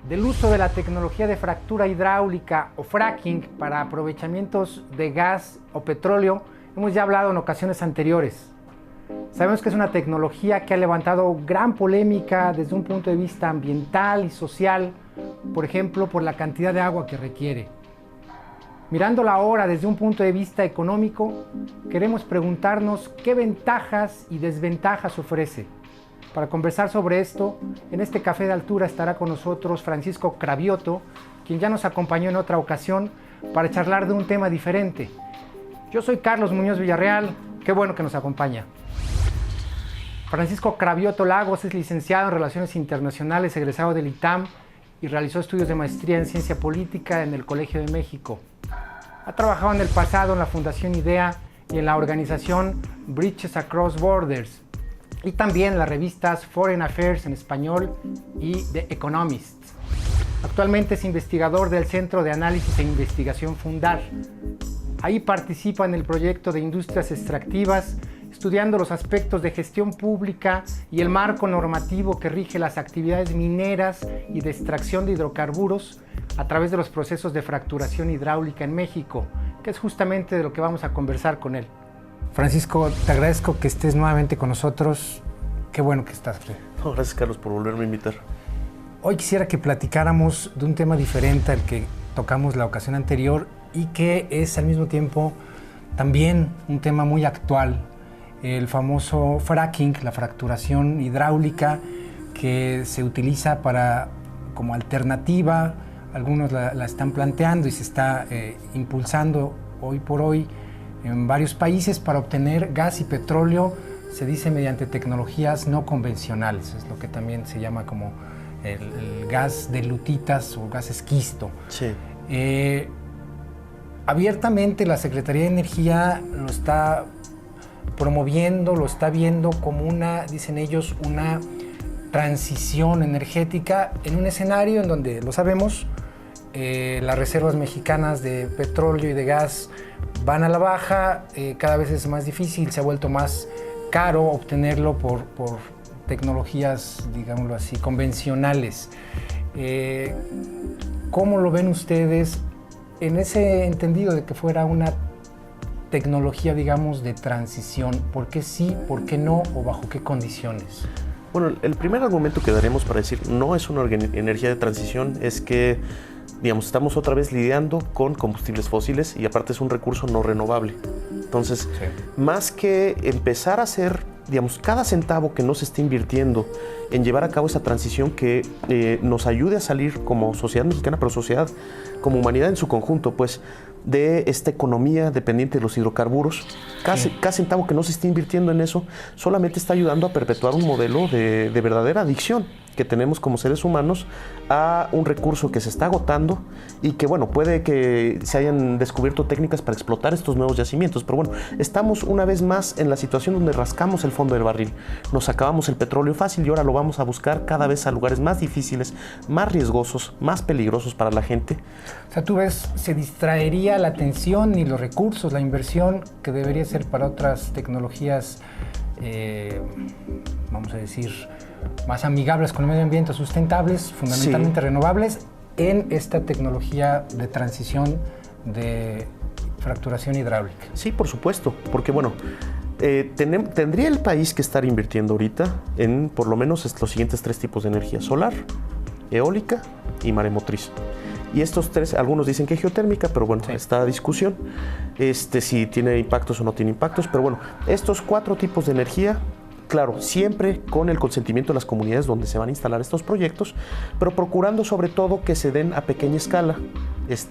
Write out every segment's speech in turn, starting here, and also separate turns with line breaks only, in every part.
Del uso de la tecnología de fractura hidráulica o fracking para aprovechamientos de gas o petróleo hemos ya hablado en ocasiones anteriores. Sabemos que es una tecnología que ha levantado gran polémica desde un punto de vista ambiental y social, por ejemplo, por la cantidad de agua que requiere. Mirándola ahora desde un punto de vista económico, queremos preguntarnos qué ventajas y desventajas ofrece. Para conversar sobre esto, en este Café de Altura estará con nosotros Francisco Cravioto, quien ya nos acompañó en otra ocasión para charlar de un tema diferente. Yo soy Carlos Muñoz Villarreal, qué bueno que nos acompaña. Francisco Cravioto Lagos es licenciado en Relaciones Internacionales, egresado del ITAM y realizó estudios de maestría en Ciencia Política en el Colegio de México. Ha trabajado en el pasado en la Fundación IDEA y en la organización Bridges Across Borders, y también las revistas Foreign Affairs en español y The Economist. Actualmente es investigador del Centro de Análisis e Investigación Fundar. Ahí participa en el proyecto de industrias extractivas, estudiando los aspectos de gestión pública y el marco normativo que rige las actividades mineras y de extracción de hidrocarburos a través de los procesos de fracturación hidráulica en México, que es justamente de lo que vamos a conversar con él. Francisco, te agradezco que estés nuevamente con nosotros. Qué bueno que estás, Fred.
No, gracias, Carlos, por volverme a invitar.
Hoy quisiera que platicáramos de un tema diferente al que tocamos la ocasión anterior y que es al mismo tiempo también un tema muy actual. El famoso fracking, la fracturación hidráulica que se utiliza como alternativa. Algunos la están planteando y se está impulsando hoy por hoy en varios países para obtener gas y petróleo, se dice mediante tecnologías no convencionales, es lo que también se llama como el gas de lutitas o gas esquisto.
Sí.
Abiertamente la Secretaría de Energía lo está promoviendo, lo está viendo como dicen ellos, una transición energética en un escenario en donde, lo sabemos, las reservas mexicanas de petróleo y de gas van a la baja, cada vez es más difícil, se ha vuelto más caro obtenerlo por tecnologías, digámoslo así, convencionales. ¿Cómo lo ven ustedes en ese entendido de que fuera una tecnología, digamos, de transición? ¿Por qué sí, por qué no o bajo qué condiciones?
Bueno, el primer argumento que daremos para decir no es una energía de transición es que, digamos, estamos otra vez lidiando con combustibles fósiles y aparte es un recurso no renovable. Entonces, sí, más que empezar a hacer, digamos, cada centavo que no se esté invirtiendo en llevar a cabo esa transición que nos ayude a salir como sociedad mexicana, pero sociedad como humanidad en su conjunto, pues, de esta economía dependiente de los hidrocarburos, cada centavo que no se esté invirtiendo en eso solamente está ayudando a perpetuar un modelo de verdadera adicción que tenemos como seres humanos a un recurso que se está agotando y que, bueno, puede que se hayan descubierto técnicas para explotar estos nuevos yacimientos, pero bueno, estamos una vez más en la situación donde rascamos el fondo del barril, nos acabamos el petróleo fácil y ahora lo vamos a buscar cada vez a lugares más difíciles, más riesgosos, más peligrosos para la gente.
O sea, tú ves, se distraería la atención y los recursos, la inversión que debería ser para otras tecnologías, vamos a decir, más amigables con el medio ambiente, sustentables, fundamentalmente sí, renovables, en esta tecnología de transición de fracturación hidráulica.
Sí, por supuesto, porque bueno, tendría el país que estar invirtiendo ahorita en por lo menos los siguientes 3 tipos de energía: solar, eólica y maremotriz. Y estos 3, algunos dicen que es geotérmica, pero bueno, sí, está a discusión si tiene impactos o no tiene impactos, pero bueno, estos 4 tipos de energía, claro, siempre con el consentimiento de las comunidades donde se van a instalar estos proyectos, pero procurando sobre todo que se den a pequeña escala,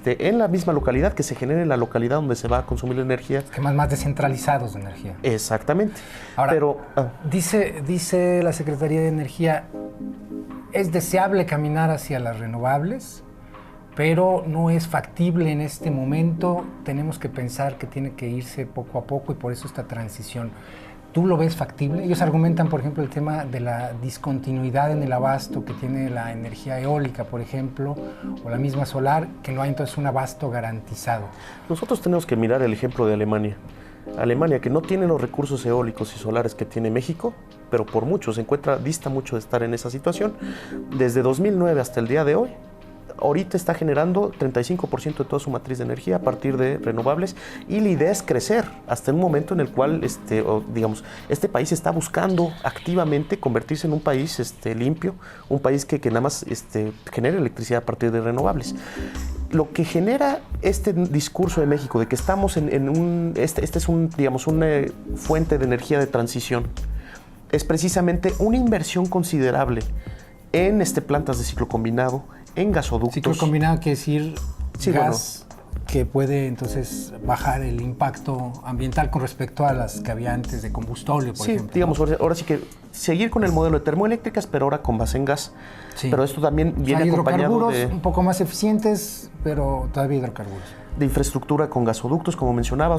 en la misma localidad, que se genere en la localidad donde se va a consumir la energía.
Esquemas más descentralizados de energía.
Exactamente.
Ahora, pero, dice la Secretaría de Energía, es deseable caminar hacia las renovables, pero no es factible en este momento. Tenemos que pensar que tiene que irse poco a poco y por eso esta transición. ¿Tú lo ves factible? Ellos argumentan, por ejemplo, el tema de la discontinuidad en el abasto que tiene la energía eólica, por ejemplo, o la misma solar, que no hay entonces un abasto garantizado.
Nosotros tenemos que mirar el ejemplo de Alemania. Alemania, que no tiene los recursos eólicos y solares que tiene México, pero por mucho dista mucho de estar en esa situación. Desde 2009 hasta el día de hoy, ahorita está generando 35% de toda su matriz de energía a partir de renovables, y la idea es crecer hasta un momento en el cual este país está buscando activamente convertirse en un país limpio, un país que nada más genere electricidad a partir de renovables. Lo que genera este discurso de México de que estamos una fuente de energía de transición es precisamente una inversión considerable en plantas de ciclo combinado, en gasoductos.
Ciclo combinado quiere decir gas que puede entonces bajar el impacto ambiental con respecto a las que había antes de combustible, por ejemplo.
Digamos, ahora sí que seguir con el modelo de termoeléctricas, pero ahora con base en gas. Sí. Pero esto también viene acompañado de
un poco más eficientes, pero todavía hidrocarburos.
De infraestructura con gasoductos, como mencionaba,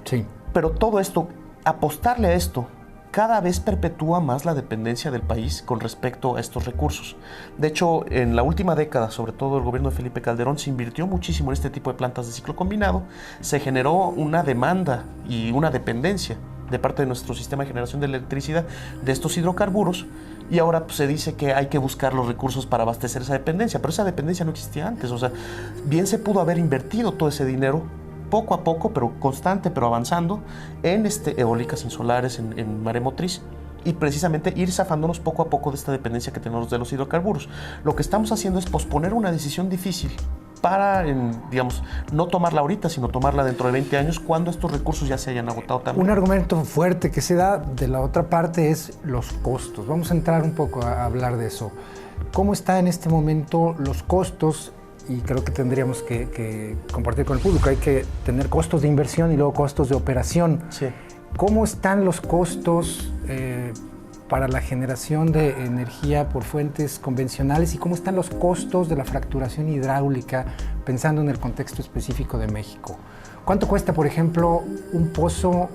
sí.
Pero todo esto, apostarle a esto, cada vez perpetúa más la dependencia del país con respecto a estos recursos. De hecho, en la última década, sobre todo el gobierno de Felipe Calderón, se invirtió muchísimo en este tipo de plantas de ciclo combinado. Se generó una demanda y una dependencia de parte de nuestro sistema de generación de electricidad de estos hidrocarburos, y ahora se dice que hay que buscar los recursos para abastecer esa dependencia, pero esa dependencia no existía antes. Bien se pudo haber invertido todo ese dinero poco a poco, pero constante, pero avanzando, en eólicas, en solares, en maremotriz, y precisamente ir zafándonos poco a poco de esta dependencia que tenemos de los hidrocarburos. Lo que estamos haciendo es posponer una decisión difícil para, no tomarla ahorita, sino tomarla dentro de 20 años, cuando estos recursos ya se hayan agotado también.
Un argumento fuerte que se da de la otra parte es los costos. Vamos a entrar un poco a hablar de eso. ¿Cómo está en este momento los costos? Y creo que tendríamos que compartir con el público. Hay que tener costos de inversión y luego costos de operación.
Sí.
¿Cómo están los costos para la generación de energía por fuentes convencionales y cómo están los costos de la fracturación hidráulica, pensando en el contexto específico de México? ¿Cuánto cuesta, por ejemplo, un pozo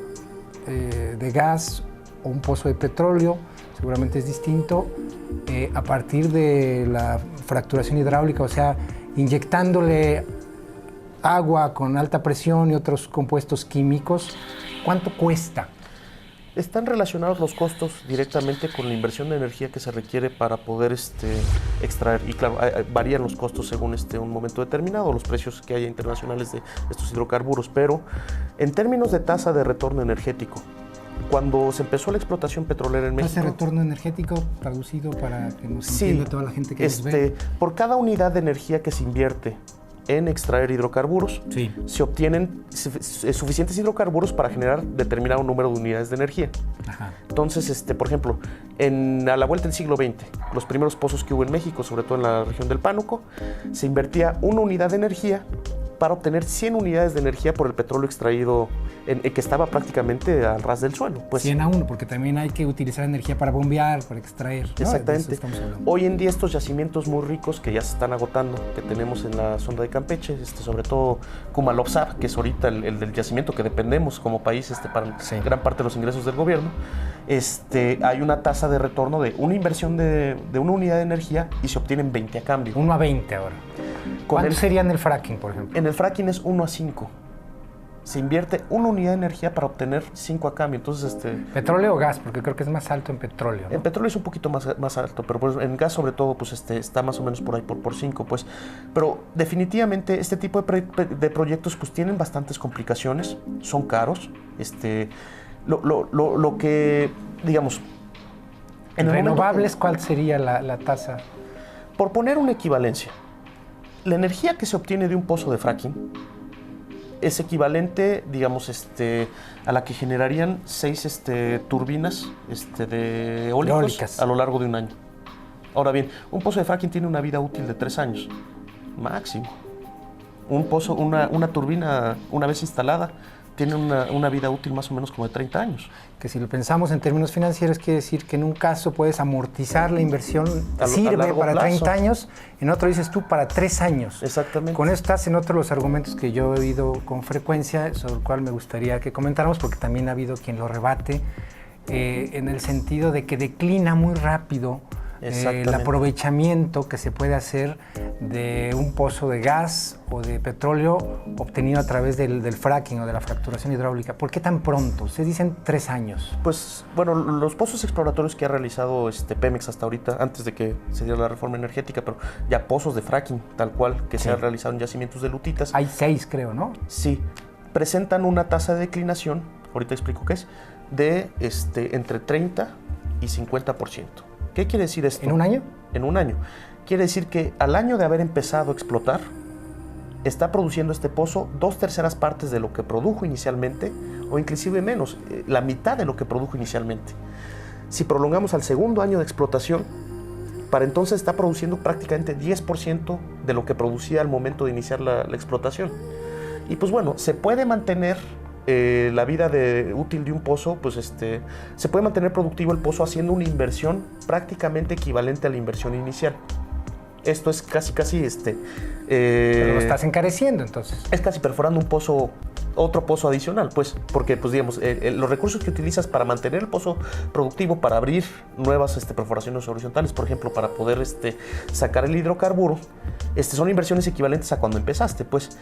de gas o un pozo de petróleo? Seguramente es distinto a partir de la fracturación hidráulica, o sea, inyectándole agua con alta presión y otros compuestos químicos. ¿Cuánto cuesta?
Están relacionados los costos directamente con la inversión de energía que se requiere para poder extraer. Y claro, varían los costos según un momento determinado, los precios que haya internacionales de estos hidrocarburos. Pero en términos de tasa de retorno energético, cuando se empezó la explotación petrolera en México...
¿Ese retorno energético traducido para que nos entienda toda la gente que nos ve?
Por cada unidad de energía que se invierte en extraer hidrocarburos, se obtienen suficientes hidrocarburos para generar determinado número de unidades de energía.
Ajá.
Entonces, por ejemplo, a la vuelta del siglo XX, los primeros pozos que hubo en México, sobre todo en la región del Pánuco, se invertía una unidad de energía para obtener 100 unidades de energía por el petróleo extraído que estaba prácticamente al ras del suelo.
100 a 1, porque también hay que utilizar energía para bombear, para extraer.
Exactamente. Hoy en día estos yacimientos muy ricos que ya se están agotando, que tenemos en la sonda de Campeche, sobre todo Kumalov-Sab, que es ahorita el del yacimiento que dependemos como país para gran parte de los ingresos del gobierno, hay una tasa de retorno de una inversión de una unidad de energía y se obtienen 20 a cambio.
1 a 20 ahora. ¿Cuánto sería en el fracking, por ejemplo?
En el fracking es 1 a 5. Se invierte una unidad de energía para obtener 5 a cambio. Entonces,
¿petróleo o gas? Porque creo que es más alto en petróleo, ¿no?
En petróleo es un poquito más alto, pero pues en gas sobre todo está más o menos por ahí, por 5, pues. Pero definitivamente este tipo de proyectos pues tienen bastantes complicaciones, son caros. Lo que, digamos...
¿En renovables cuál sería la tasa?
Por poner una equivalencia, la energía que se obtiene de un pozo de fracking es equivalente, digamos, a la que generarían 6 turbinas de eólicos a lo largo de un año. Ahora bien, un pozo de fracking tiene una vida útil de 3 años, máximo. Un pozo, una turbina, una vez instalada, tiene una vida útil más o menos como de 30 años.
Que si lo pensamos en términos financieros, quiere decir que en un caso puedes amortizar la inversión, sirve para 30 años, en otro dices tú para 3 años.
Exactamente.
Con esto hacen otro de los argumentos que yo he oído con frecuencia, sobre el cual me gustaría que comentáramos, porque también ha habido quien lo rebate, en el sentido de que declina muy rápido el aprovechamiento que se puede hacer de un pozo de gas o de petróleo obtenido a través del fracking o de la fracturación hidráulica. ¿Por qué tan pronto? Ustedes dicen 3 años.
Pues bueno, los pozos exploratorios que ha realizado Pemex hasta ahorita, antes de que se diera la reforma energética, pero ya pozos de fracking, tal cual, que se han realizado en yacimientos de lutitas.
Hay 6, creo, ¿no?
Sí, presentan una tasa de declinación, ahorita explico qué es, de entre 30 y 50%. ¿Qué quiere decir esto?
¿En un año?
En un año. Quiere decir que al año de haber empezado a explotar, está produciendo este pozo 2/3 partes de lo que produjo inicialmente, o inclusive menos, la mitad de lo que produjo inicialmente. Si prolongamos al segundo año de explotación, para entonces está produciendo prácticamente 10% de lo que producía al momento de iniciar la explotación. Y pues bueno, se puede mantener la vida útil de un pozo, pues se puede mantener productivo el pozo haciendo una inversión prácticamente equivalente a la inversión inicial. Esto es casi
pero lo estás encareciendo, entonces.
Es casi perforando un pozo, otro pozo adicional, pues, porque, pues, digamos, los recursos que utilizas para mantener el pozo productivo, para abrir nuevas perforaciones horizontales, por ejemplo, para poder sacar el hidrocarburo, son inversiones equivalentes a cuando empezaste, pues.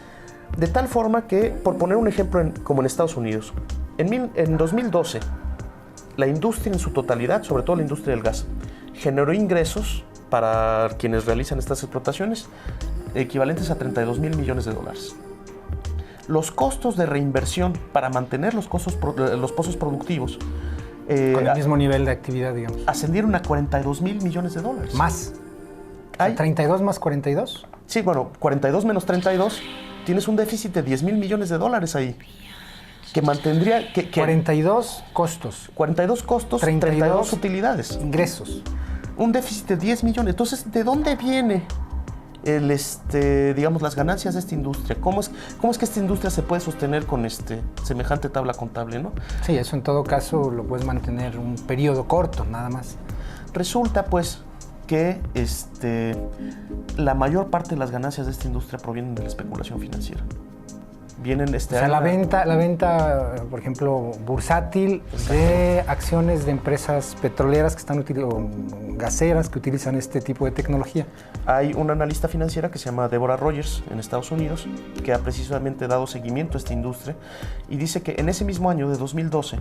De tal forma que, por poner un ejemplo como en Estados Unidos, en 2012, la industria en su totalidad, sobre todo la industria del gas, generó ingresos para quienes realizan estas explotaciones equivalentes a $32,000 millones. Los costos de reinversión para mantener los pozos productivos
con el mismo nivel de actividad, digamos,
ascendieron a $42,000 millones.
¿Más? ¿32 más 42?
Sí, bueno, 42 menos 32, tienes un déficit de $10,000 millones ahí, que mantendría...
42 costos.
42 costos, 32 utilidades.
Ingresos.
Un déficit de 10 millones. Entonces, ¿de dónde viene digamos, las ganancias de esta industria? ¿Cómo es que esta industria se puede sostener con semejante tabla contable, no?
Sí, eso en todo caso lo puedes mantener un periodo corto, nada más.
Resulta, pues, que la mayor parte de las ganancias de esta industria provienen de la especulación financiera. Vienen
o sea, la venta, por ejemplo, bursátil de acciones de empresas petroleras que están o gaseras que utilizan este tipo de tecnología.
Hay una analista financiera que se llama Deborah Rogers en Estados Unidos que ha precisamente dado seguimiento a esta industria y dice que en ese mismo año de 2012,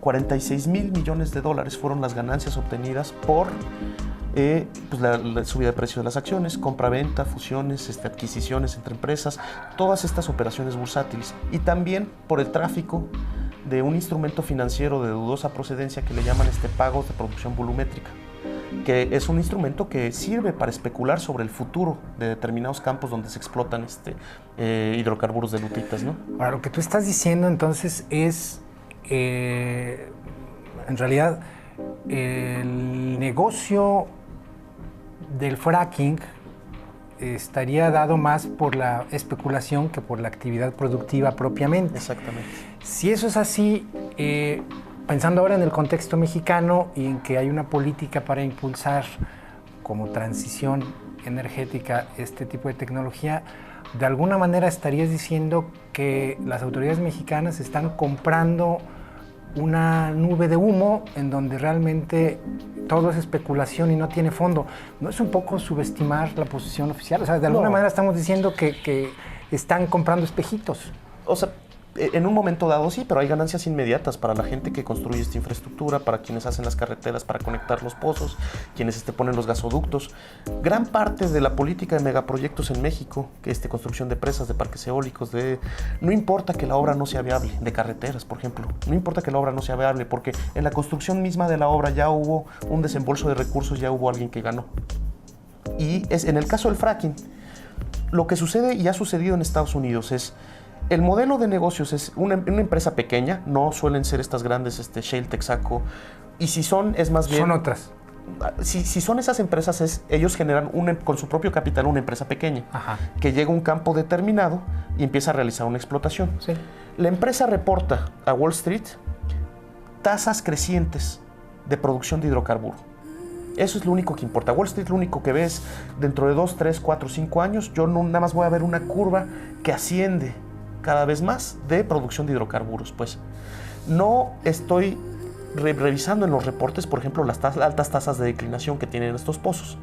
$46,000 millones fueron las ganancias obtenidas por pues la subida de precio de las acciones, compra-venta, fusiones, adquisiciones entre empresas, todas estas operaciones bursátiles, y también por el tráfico de un instrumento financiero de dudosa procedencia que le llaman pagos de producción volumétrica, que es un instrumento que sirve para especular sobre el futuro de determinados campos donde se explotan hidrocarburos de lutitas, ¿no?
Ahora, lo que tú estás diciendo entonces es, en realidad, el negocio del fracking estaría dado más por la especulación que por la actividad productiva propiamente.
Exactamente.
Si eso es así, pensando ahora en el contexto mexicano y en que hay una política para impulsar como transición energética este tipo de tecnología, de alguna manera estarías diciendo que las autoridades mexicanas están comprando una nube de humo en donde realmente todo es especulación y no tiene fondo. ¿No es un poco subestimar la posición oficial? O sea, de alguna manera estamos diciendo que están comprando espejitos.
O sea, en un momento dado sí, pero hay ganancias inmediatas para la gente que construye esta infraestructura, para quienes hacen las carreteras para conectar los pozos, quienes ponen los gasoductos. Gran parte de la política de megaproyectos en México, que es construcción de presas, de parques eólicos, no importa que la obra no sea viable, de carreteras, por ejemplo, no importa que la obra no sea viable, porque en la construcción misma de la obra ya hubo un desembolso de recursos, ya hubo alguien que ganó. Y en el caso del fracking, lo que sucede y ha sucedido en Estados Unidos es, el modelo de negocios es una empresa pequeña, no suelen ser estas grandes Shell, Texaco, y si son, es más bien...
Son otras.
Si son esas empresas, ellos generan con su propio capital una empresa pequeña,
Ajá,
que llega a un campo determinado y empieza a realizar una explotación.
sí.
La empresa reporta a Wall Street tasas crecientes de producción de hidrocarburo. Eso es lo único que importa. Wall Street lo único que ves dentro de 2, 3, 4, 5 años, yo nada más voy a ver una curva que asciende cada vez más de producción de hidrocarburos. Pues no estoy revisando en los reportes, por ejemplo, las altas tasas de declinación que tienen estos pozos.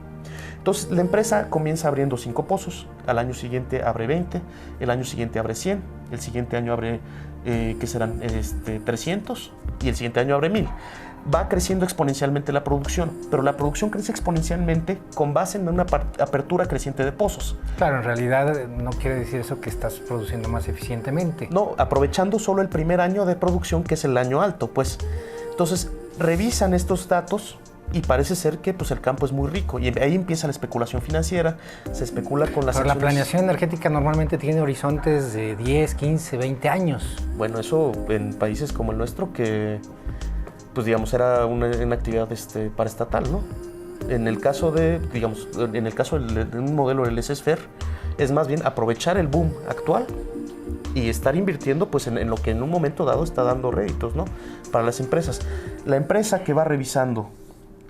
Entonces, la empresa comienza abriendo 5 pozos, al año siguiente abre 20, el año siguiente abre 100, el siguiente año abre, ¿qué serán? 300, y el siguiente año abre 1000. Va creciendo exponencialmente la producción, pero la producción crece exponencialmente con base en una apertura creciente de pozos.
Claro, en realidad no quiere decir eso que estás produciendo más eficientemente.
No, aprovechando solo el primer año de producción, que es el año alto, pues. Entonces, revisan estos datos y parece ser que pues, el campo es muy rico. Y ahí empieza la especulación financiera, se especula con las
Pero la
acciones.
planeación energética normalmente tiene horizontes de 10, 15, 20 años.
Bueno, eso en países como el nuestro, que pues digamos era una actividad paraestatal, ¿no? En el caso de, digamos, de un modelo del laissez-faire, es más bien aprovechar el boom actual y estar invirtiendo pues en lo que en un momento dado está dando réditos, ¿no? Para las empresas. La empresa que va revisando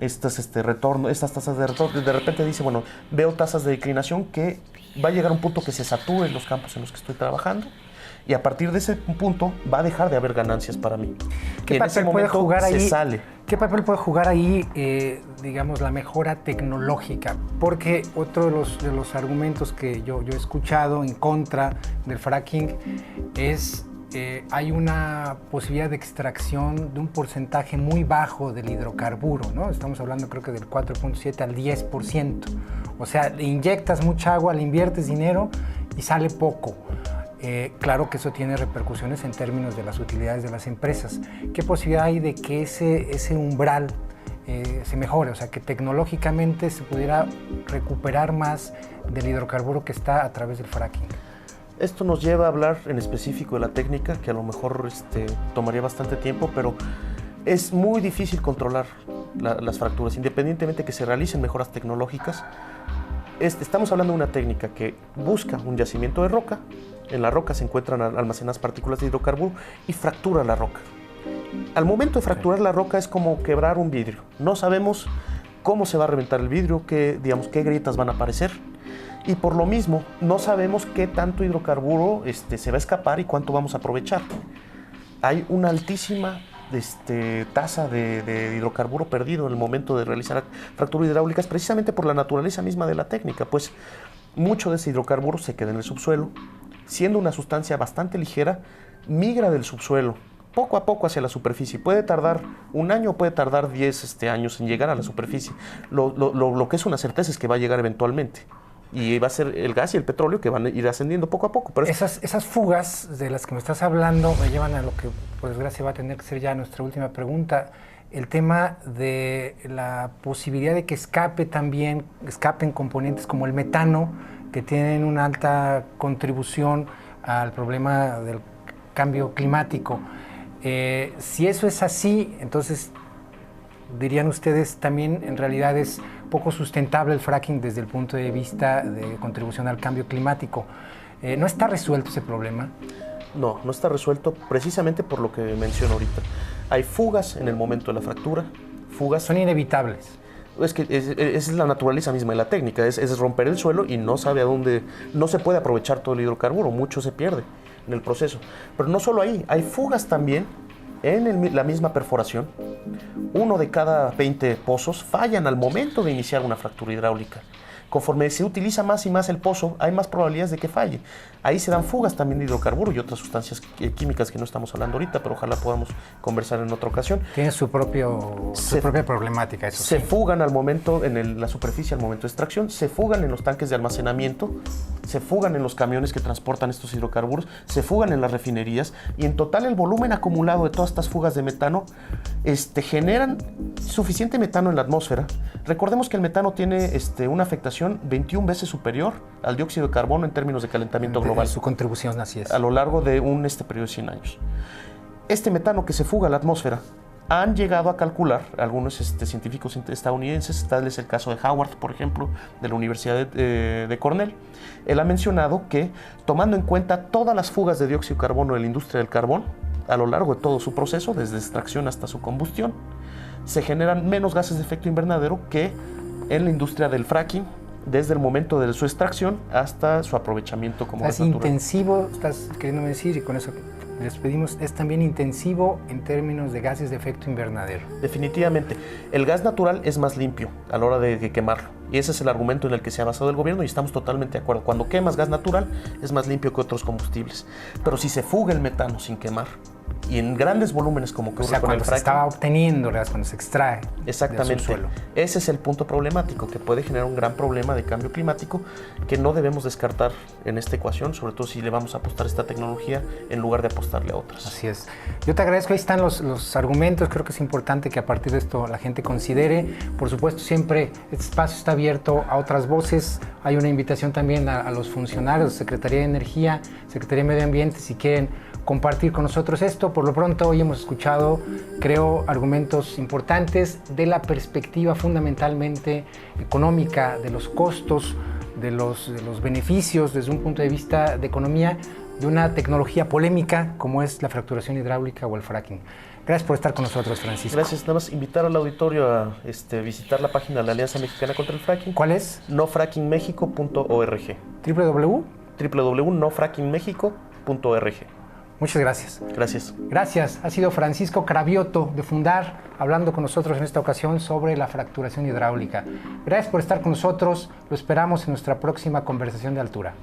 estas tasas de retorno, de repente dice, bueno, veo tasas de declinación que va a llegar a un punto que se saturen los campos en los que estoy trabajando, y a partir de ese punto va a dejar de haber ganancias para mí.
¿Qué papel puede jugar ahí? ¿Qué papel puede jugar ahí, digamos, la mejora tecnológica? Porque otro de los argumentos que yo he escuchado en contra del fracking es hay una posibilidad de extracción de un porcentaje muy bajo del hidrocarburo, ¿no? Estamos hablando creo que del 4.7 al 10%. O sea, le inyectas mucha agua, le inviertes dinero y sale poco. Claro que eso tiene repercusiones en términos de las utilidades de las empresas. ¿Qué posibilidad hay de que ese umbral se mejore? O sea, que tecnológicamente se pudiera recuperar más del hidrocarburo que está a través del fracking.
Esto nos lleva a hablar en específico de la técnica, que a lo mejor tomaría bastante tiempo, pero es muy difícil controlar las fracturas, independientemente que se realicen mejoras tecnológicas. Estamos hablando de una técnica que busca un yacimiento de roca. En la roca se encuentran almacenadas partículas de hidrocarburo y fractura la roca. Al momento de fracturar la roca es como quebrar un vidrio. No sabemos cómo se va a reventar el vidrio, qué grietas van a aparecer. Y por lo mismo, no sabemos qué tanto hidrocarburo se va a escapar y cuánto vamos a aprovechar. Hay una altísima tasa de hidrocarburo perdido en el momento de realizar fracturas hidráulicas, precisamente por la naturaleza misma de la técnica, pues mucho de ese hidrocarburo se queda en el subsuelo, siendo una sustancia bastante ligera, migra del subsuelo poco a poco hacia la superficie. Puede tardar un año, puede tardar 10 años en llegar a la superficie. Lo que es una certeza es que va a llegar eventualmente. Y va a ser el gas y el petróleo que van a ir ascendiendo poco a poco. Pero
esas fugas de las que me estás hablando me llevan a lo que, por desgracia, va a tener que ser ya nuestra última pregunta. El tema de la posibilidad de que escapen componentes como el metano, que tienen una alta contribución al problema del cambio climático. Si eso es así, entonces dirían ustedes también en realidad es poco sustentable el fracking desde el punto de vista de contribución al cambio climático. ¿No está resuelto ese problema?
No está resuelto precisamente por lo que menciono ahorita. Hay fugas en el momento de la fractura.
Son inevitables.
Es que esa es la naturaleza misma de la técnica, es romper el suelo y no sabe a dónde, no se puede aprovechar todo el hidrocarburo, mucho se pierde en el proceso. Pero no solo ahí, hay fugas también en la misma perforación. 1 de cada 20 pozos fallan al momento de iniciar una fractura hidráulica. Conforme se utiliza más y más el pozo, hay más probabilidades de que falle. Ahí se dan fugas también de hidrocarburo y otras sustancias químicas que no estamos hablando ahorita, pero ojalá podamos conversar en otra ocasión.
Tiene su propia problemática, eso
se fugan al momento en la superficie, al momento de extracción, se fugan en los tanques de almacenamiento, se fugan en los camiones que transportan estos hidrocarburos, se fugan en las refinerías, y en total el volumen acumulado de todas estas fugas de metano generan suficiente metano en la atmósfera. Recordemos que el metano tiene una afectación 21 veces superior al dióxido de carbono en términos de calentamiento global.
Su contribución, así es.
A lo largo de un periodo de 100 años. Este metano que se fuga a la atmósfera han llegado a calcular algunos científicos estadounidenses, tal es el caso de Howard, por ejemplo, de la Universidad de Cornell. Él ha mencionado que, tomando en cuenta todas las fugas de dióxido de carbono de la industria del carbón, a lo largo de todo su proceso, desde extracción hasta su combustión, se generan menos gases de efecto invernadero que en la industria del fracking, desde el momento de su extracción hasta su aprovechamiento como gas natural.
Intensivo, estás queriéndome decir, y con eso les pedimos, es también intensivo en términos de gases de efecto invernadero.
Definitivamente. El gas natural es más limpio a la hora de quemarlo. Y ese es el argumento en el que se ha basado el gobierno y estamos totalmente de acuerdo. Cuando quemas gas natural es más limpio que otros combustibles. Pero si se fuga el metano sin quemar y en grandes volúmenes como ocurre con el fracking,
se estaba obteniendo, cuando se extrae
exactamente,
del subsuelo.
Ese es el punto problemático que puede generar un gran problema de cambio climático que no debemos descartar en esta ecuación, sobre todo si le vamos a apostar a esta tecnología en lugar de apostarle a otras.
Así es. Yo te agradezco, ahí están los argumentos, creo que es importante que a partir de esto la gente considere. Por supuesto, siempre este espacio está abierto a otras voces. Hay una invitación también a los funcionarios de Secretaría de Energía, Secretaría de Medio Ambiente, si quieren compartir con nosotros esto. Por lo pronto, hoy hemos escuchado, creo, argumentos importantes de la perspectiva fundamentalmente económica, de los costos, de los beneficios desde un punto de vista de economía, de una tecnología polémica como es la fracturación hidráulica o el fracking. Gracias por estar con nosotros, Francisco.
Gracias. Nada más invitar al auditorio a visitar la página de la Alianza Mexicana contra el Fracking.
¿Cuál es?
nofrackingmexico.org. www.nofrackingmexico.org.
Muchas gracias.
Gracias.
Gracias. Ha sido Francisco Cravioto de Fundar hablando con nosotros en esta ocasión sobre la fracturación hidráulica. Gracias por estar con nosotros. Lo esperamos en nuestra próxima conversación de altura.